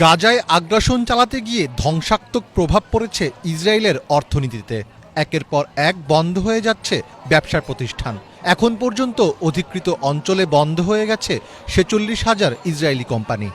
গাজায় আগ্রাসন চালাতে গিয়ে ধ্বংসাত্মক প্রভাব পড়েছে ইসরায়েলের অর্থনীতিতে। একের পর এক বন্ধ হয়ে যাচ্ছে ব্যবসার প্রতিষ্ঠান। এখন পর্যন্ত অধিকৃত অঞ্চলে বন্ধ হয়ে গেছে ৪৬,০০০ ইসরায়েলি কোম্পানি।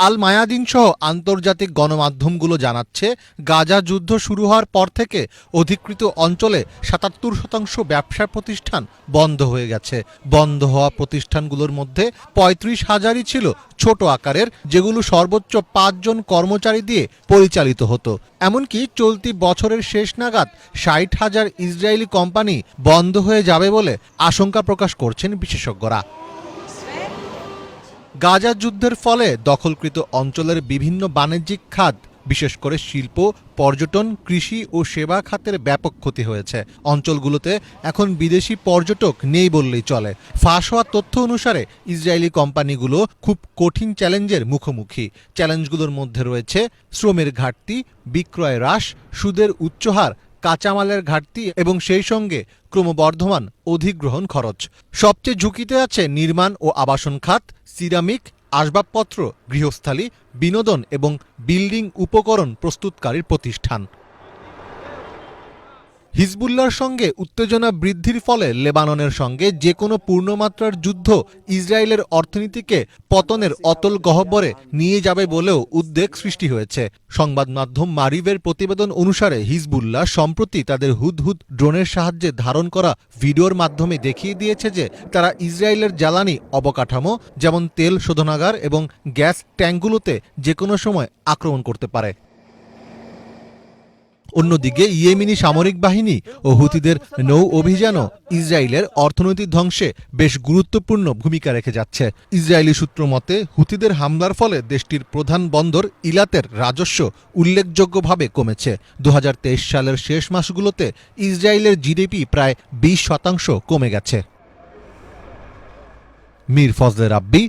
আল মায়াদিন সহ আন্তর্জাতিক গণমাধ্যমগুলো জানাচ্ছে, গাজা যুদ্ধ শুরু হওয়ার পর থেকে অধিকৃত অঞ্চলে ৭৭% ব্যবসা প্রতিষ্ঠান বন্ধ হয়ে গেছে। বন্ধ হওয়া প্রতিষ্ঠানগুলোর মধ্যে ৩৫,০০০ই ছিল ছোট আকারের, যেগুলো সর্বোচ্চ ৫ জন কর্মচারী দিয়ে পরিচালিত হতো। এমনকি চলতি বছরের শেষ নাগাদ ৬০,০০০ ইসরায়েলি কোম্পানি বন্ধ হয়ে যাবে বলে আশঙ্কা প্রকাশ করছেন বিশেষজ্ঞরা। গাজা যুদ্ধের ফলে দখলকৃত অঞ্চলের বিভিন্ন বাণিজ্যিক খাত, বিশেষ করে শিল্প, পর্যটন, কৃষি ও সেবা খাতের ব্যাপক ক্ষতি হয়েছে। অঞ্চলগুলোতে এখন বিদেশি পর্যটক নেই বললেই চলে। ফাঁস হওয়া তথ্য অনুসারে ইসরায়েলি কোম্পানিগুলো খুব কঠিন চ্যালেঞ্জের মুখোমুখি। চ্যালেঞ্জগুলোর মধ্যে রয়েছে শ্রমের ঘাটতি, বিক্রয় হ্রাস, সুদের উচ্চ হার, কাঁচামালের ঘাটতি এবং সেই সঙ্গে ক্রমবর্ধমান অধিগ্রহণ খরচ। সবচেয়ে ঝুঁকিতে আছে নির্মাণ ও আবাসন খাত, সিরামিক, আসবাবপত্র, গৃহস্থালী, বিনোদন এবং বিল্ডিং উপকরণ প্রস্তুতকারীর প্রতিষ্ঠান। হিজবুল্লাহর সঙ্গে উত্তেজনা বৃদ্ধির ফলে লেবাননের সঙ্গে যে কোনো পূর্ণমাত্রার যুদ্ধ ইসরায়েলের অর্থনীতিকে পতনের অতল গহ্বরে নিয়ে যাবে বলেও উদ্বেগ সৃষ্টি হয়েছে। সংবাদ মাধ্যম মারিভের প্রতিবেদন অনুসারে হিজবুল্লাহ সম্প্রতি তাদের হুদহুদ ড্রোনের সাহায্যে ধারণ করা ভিডিওর মাধ্যমে দেখিয়ে দিয়েছে যে তারা ইসরায়েলের জ্বালানি অবকাঠামো, যেমন তেল শোধনাগার এবং গ্যাস ট্যাঙ্কগুলোতে যে কোনো সময় আক্রমণ করতে পারে। অন্যদিকে ইয়েমেনি সামরিক বাহিনী ও হুতিদের নৌ অভিযানও ইসরায়েলের অর্থনৈতিক ধ্বংসে বেশ গুরুত্বপূর্ণ ভূমিকা রেখে যাচ্ছে। ইসরায়েলি সূত্র মতে, হুতিদের হামলার ফলে দেশটির প্রধান বন্দর ইলাতের রাজস্ব উল্লেখযোগ্যভাবে কমেছে। ২০২৩ সালের শেষ মাসগুলোতে ইসরায়েলের জিডিপি প্রায় ২০% কমে গেছে। মীর ফজলে রাব্বি,